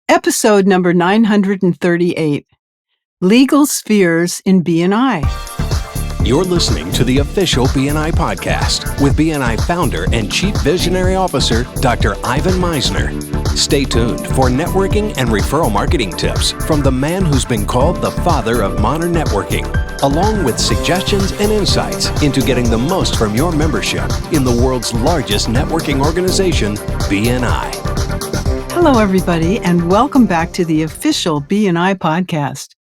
Episode number 938, Legal Spheres in BNI. You're listening to the official BNI podcast with BNI founder and Chief Visionary Officer, Dr. Ivan Misner. Stay tuned for networking and referral marketing tips from the man who's been called the father of modern networking, along with suggestions and insights into getting the most from your membership in the world's largest networking organization, BNI. Hello, everybody, and welcome back to the official BNI podcast.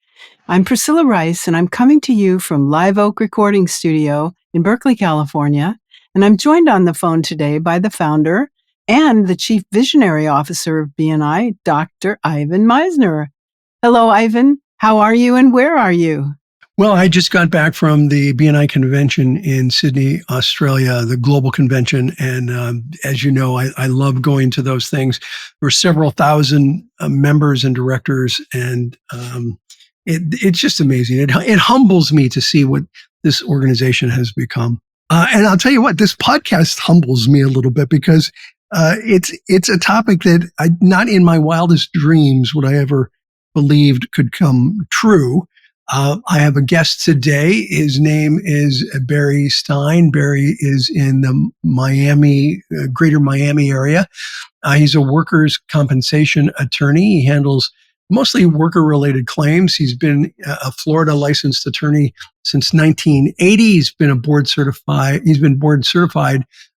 I'm Priscilla Rice, and I'm coming to you from Live Oak Recording Studio in Berkeley, California, and I'm joined on the phone today by the founder and the Chief Visionary Officer of BNI, Dr. Ivan Misner. Hello, Ivan. How are you and where are you? Well, I just got back from the BNI convention in Sydney, Australia, the global convention. And as you know, I love going to those things. There were several thousand members and directors, and it's just amazing. It humbles me to see what this organization has become. And I'll tell you what, this podcast humbles me a little bit because it's a topic that not in my wildest dreams would I ever believed could come true. I have a guest today. His name is Barry Stein. Barry is in the greater Miami area. He's a workers' compensation attorney. He handles mostly worker-related claims. He's been a Florida licensed attorney since 1980. He's been board certified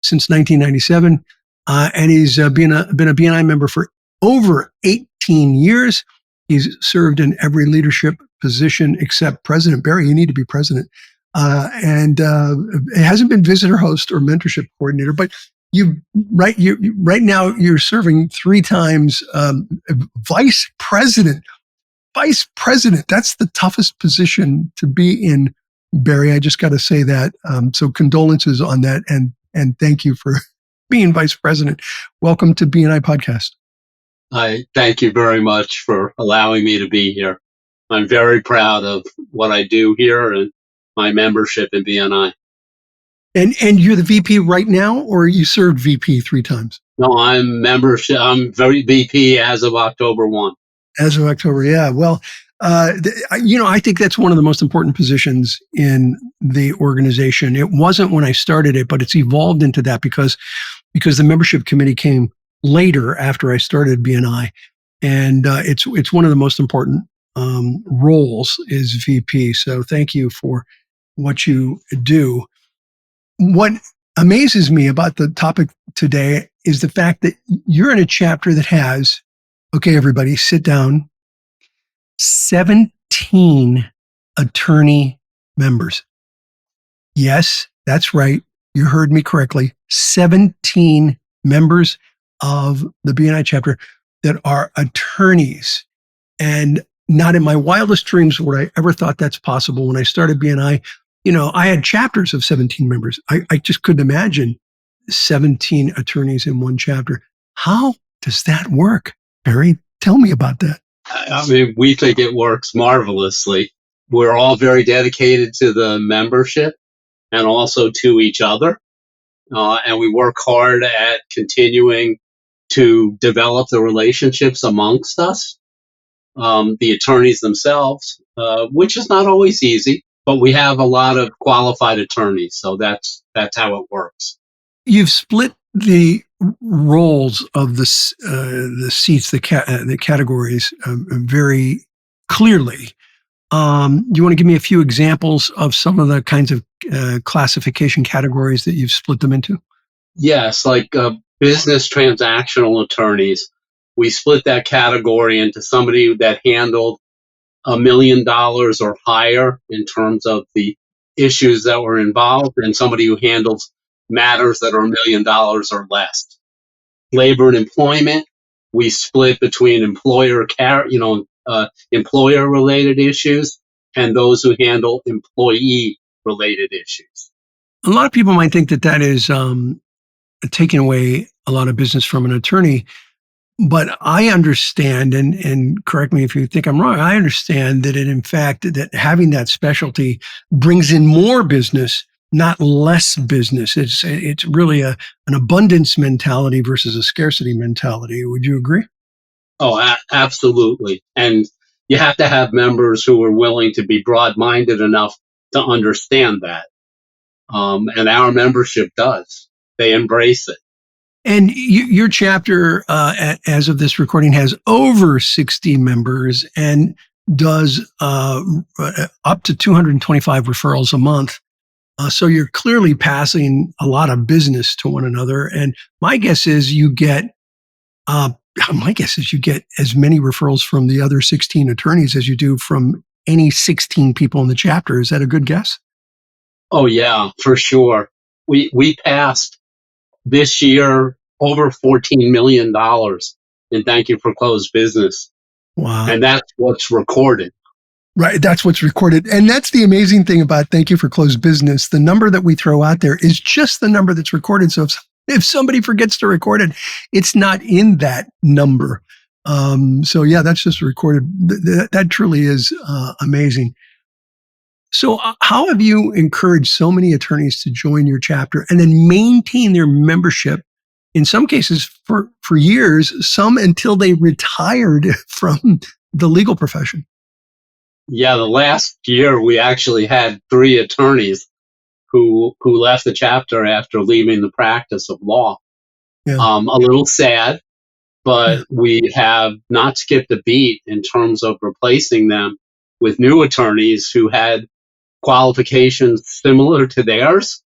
since 1997. And he's been a BNI member for over 18 years. He's served in every leadership position except president. Barry, you need to be president. And it hasn't been visitor host or mentorship coordinator, but right now you're serving 3 times vice president. Vice president, that's the toughest position to be in, Barry. I just got to say that. So condolences on that, and thank you for being vice president. Welcome to BNI Podcast. I thank you very much for allowing me to be here. I'm very proud of what I do here and my membership in BNI. And you're the VP right now, or you served VP 3 times? No, I'm very VP as of October 1. As of October, yeah. Well, I think that's one of the most important positions in the organization. It wasn't when I started it, but it's evolved into that because the membership committee came later after I started BNI, and it's one of the most important roles is VP. So thank you for what you do. What amazes me about the topic today is the fact that you're in a chapter that has, okay, everybody, sit down, 17 attorney members. Yes, that's right. You heard me correctly. 17 members of the BNI chapter that are attorneys. And not in my wildest dreams would I ever thought that's possible. When I started BNI, I had chapters of 17 members. I just couldn't imagine 17 attorneys in one chapter. How does that work? Barry, tell me about that. I mean, we think it works marvelously. We're all very dedicated to the membership and also to each other. And we work hard at continuing to develop the relationships amongst us, the attorneys themselves, which is not always easy, but we have a lot of qualified attorneys, so that's how it works. You've split the roles of the seats, the categories very clearly. You want to give me a few examples of some of the kinds of classification categories that you've split them into? Yes, like business transactional attorneys. We split that category into somebody that handled $1 million or higher in terms of the issues that were involved, and somebody who handles matters that are $1 million or less. Labor and employment, we split between employer-related issues and those who handle employee-related issues. A lot of people might think that is taking away a lot of business from an attorney. But I understand, and correct me if you think I'm wrong, I understand that in fact, that having that specialty brings in more business, not less business. It's really an abundance mentality versus a scarcity mentality. Would you agree? Oh, absolutely. And you have to have members who are willing to be broad-minded enough to understand that. And our membership does. They embrace it. And your chapter, as of this recording, has over 60 members and does up to 225 referrals a month. So you're clearly passing a lot of business to one another. And my guess is you get uh, as many referrals from the other 16 attorneys as you do from any 16 people in the chapter. Is that a good guess? Oh yeah, for sure. We passed this year over $14 million in thank you for closed business. Wow. And that's what's recorded. Right. That's what's recorded. And that's the amazing thing about Thank You for Closed Business. The number that we throw out there is just the number that's recorded. So if somebody forgets to record it, it's not in that number. So yeah, that's just recorded. That truly is amazing. So how have you encouraged so many attorneys to join your chapter and then maintain their membership? In some cases for years, some until they retired from the legal profession. Yeah, the last year we actually had 3 attorneys who left the chapter after leaving the practice of law. Yeah. A little sad, Yeah. but we have not skipped a beat in terms of replacing them with new attorneys who had qualifications similar to theirs,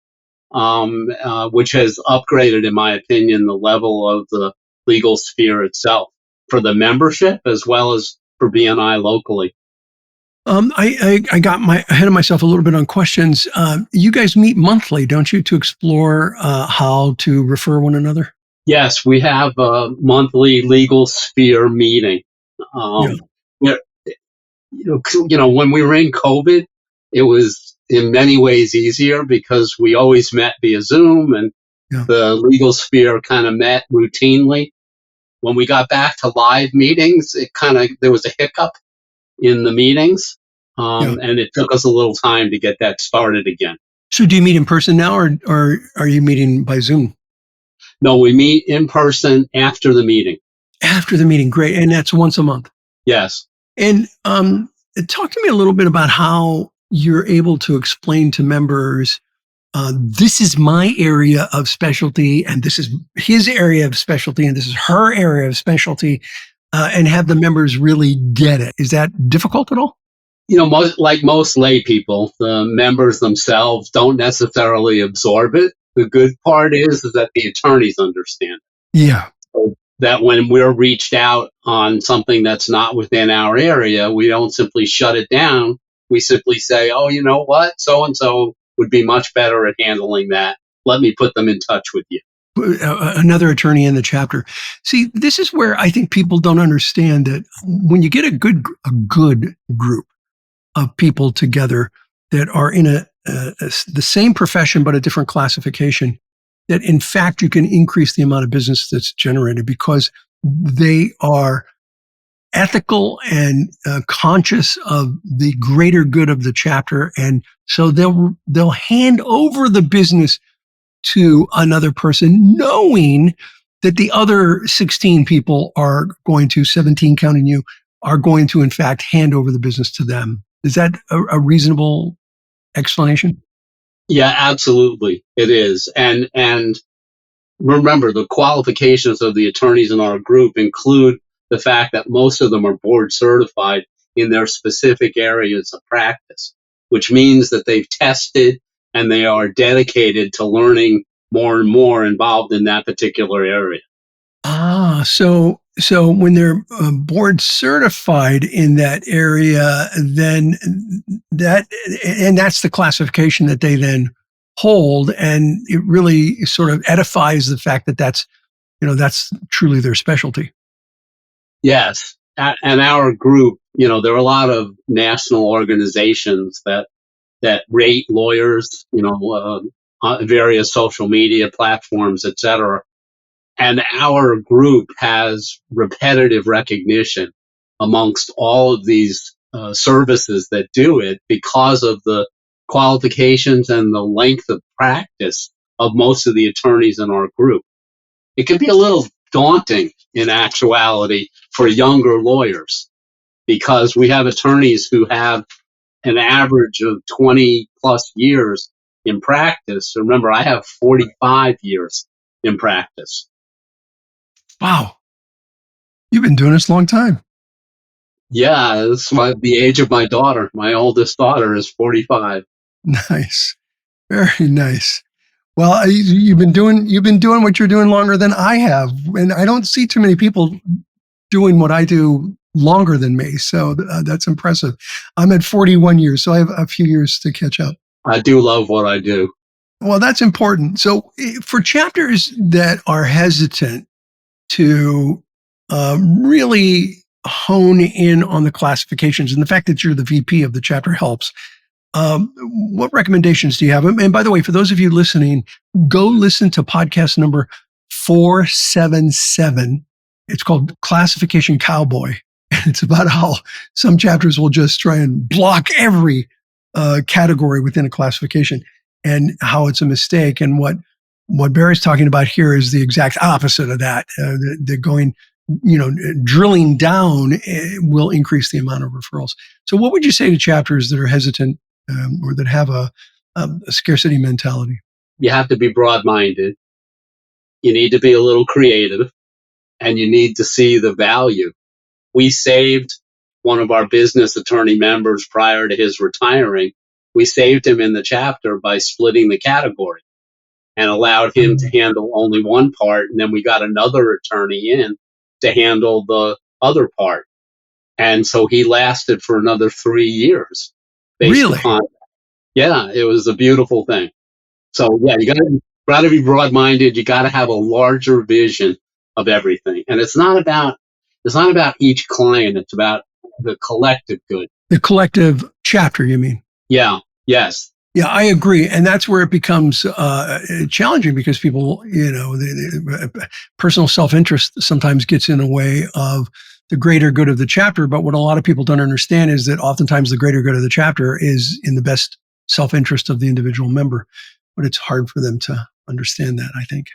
which has upgraded, in my opinion, the level of the legal sphere itself for the membership as well as for BNI locally. I got ahead of myself a little bit on questions. You guys meet monthly, don't you, to explore how to refer one another? Yes, we have a monthly legal sphere meeting. Yeah. Yeah, when we were in COVID, it was in many ways easier because we always met via Zoom and Yeah. the legal sphere kind of met routinely. When we got back to live meetings, there was a hiccup in the meetings, Yeah. and it took us a little time to get that started again. So do you meet in person now or are you meeting by Zoom? No, we meet in person after the meeting. After the meeting, great. And that's once a month. Yes. And talk to me a little bit about how you're able to explain to members, this is my area of specialty, and this is his area of specialty, and this is her area of specialty, and have the members really get it. Is that difficult at all? Like most lay people, the members themselves don't necessarily absorb it. The good part is that the attorneys understand. Yeah. So that when we're reached out on something that's not within our area, we don't simply shut it down. We simply say, oh, you know what? So and so would be much better at handling that. Let me put them in touch with you. Another attorney in the chapter. See, this is where I think people don't understand that when you get a good group of people together that are in the same profession but a different classification, that in fact you can increase the amount of business that's generated because they are ethical and conscious of the greater good of the chapter, and so they'll hand over the business to another person, knowing that the other 16 people are going to, 17 counting you, are going to in fact hand over the business to them. Is that a reasonable explanation? Yeah, absolutely. It is. And remember, the qualifications of the attorneys in our group include the fact that most of them are board certified in their specific areas of practice, which means that they've tested and they are dedicated to learning more and more involved in that particular area. So when they're board certified in that area, then that's the classification that they then hold, and it really sort of edifies the fact that that's truly their specialty. Yes. And our group, there are a lot of national organizations that rate lawyers, on various social media platforms, et cetera. And our group has repetitive recognition amongst all of these services that do it because of the qualifications and the length of practice of most of the attorneys in our group. It can be a little daunting in actuality for younger lawyers, because we have attorneys who have an average of 20 plus years in practice. Remember, I have 45 years in practice. Wow. You've been doing this a long time. Yeah, that's the age of my daughter. My oldest daughter is 45. Nice. Very nice. Well, you've been doing what you're doing longer than I have, and I don't see too many people doing what I do longer than me. So that's impressive. I'm at 41 years, so I have a few years to catch up. I do love what I do. Well, that's important. So for chapters that are hesitant to really hone in on the classifications, and the fact that you're the VP of the chapter helps. What recommendations do you have? And by the way, for those of you listening, go listen to podcast number 477. It's called Classification Cowboy. It's about how some chapters will just try and block every category within a classification, and how it's a mistake. And what Barry's talking about here is the exact opposite of that. The going, drilling down will increase the amount of referrals. So what would you say to chapters that are hesitant or that have a scarcity mentality? You have to be broad-minded. You need to be a little creative, and you need to see the value. We saved one of our business attorney members prior to his retiring. We saved him in the chapter by splitting the category and allowed him to handle only one part. And then we got another attorney in to handle the other part. And so he lasted for another 3 years. Really? Yeah, it was a beautiful thing. So yeah, you got to be broad-minded. You got to have a larger vision of everything. And it's not about each client. It's about the collective good. The collective chapter, you mean? Yeah. Yes. Yeah, I agree. And that's where it becomes challenging, because people, personal self-interest sometimes gets in the way of the greater good of the chapter. But what a lot of people don't understand is that oftentimes the greater good of the chapter is in the best self-interest of the individual member. But it's hard for them to understand that, I think.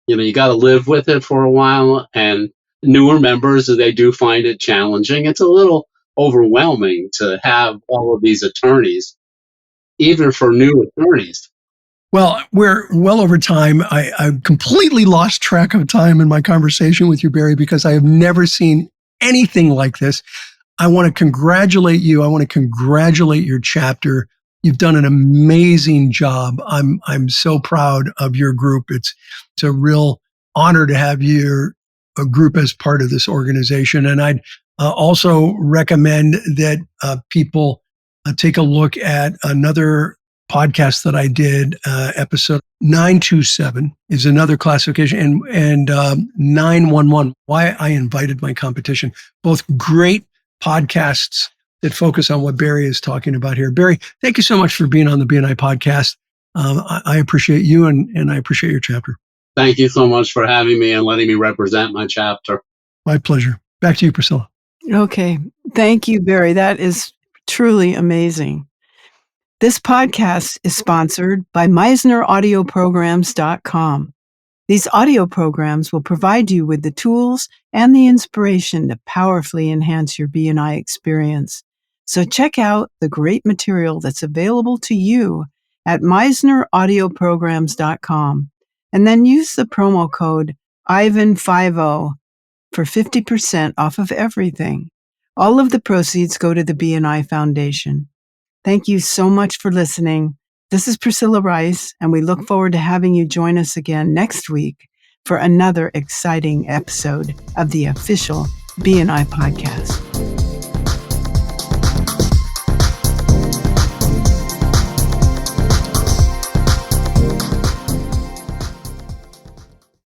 You got to live with it for a while. And newer members, they do find it challenging. It's a little overwhelming to have all of these attorneys, even for new attorneys. Well, we're well over time. I've completely lost track of time in my conversation with you, Barry, because I have never seen anything like this. I want to congratulate you. I want to congratulate your chapter. You've done an amazing job. I'm so proud of your group. It's a real honor to have a group as part of this organization. And I'd also recommend that people take a look at another podcast that I did. Episode 927 is another classification, and 911, why I invited my competition. Both great podcasts that focus on what Barry is talking about here. Barry, thank you so much for being on the BNI podcast. I appreciate you, and I appreciate your chapter. Thank you so much for having me and letting me represent my chapter. My pleasure. Back to you, Priscilla. Okay. Thank you, Barry. That is truly amazing. This podcast is sponsored by MeisnerAudioPrograms.com. These audio programs will provide you with the tools and the inspiration to powerfully enhance your BNI experience. So check out the great material that's available to you at MeisnerAudioPrograms.com, and then use the promo code IVAN50 for 50% off of everything. All of the proceeds go to the BNI Foundation. Thank you so much for listening. This is Priscilla Rice, and we look forward to having you join us again next week for another exciting episode of the official BNI podcast.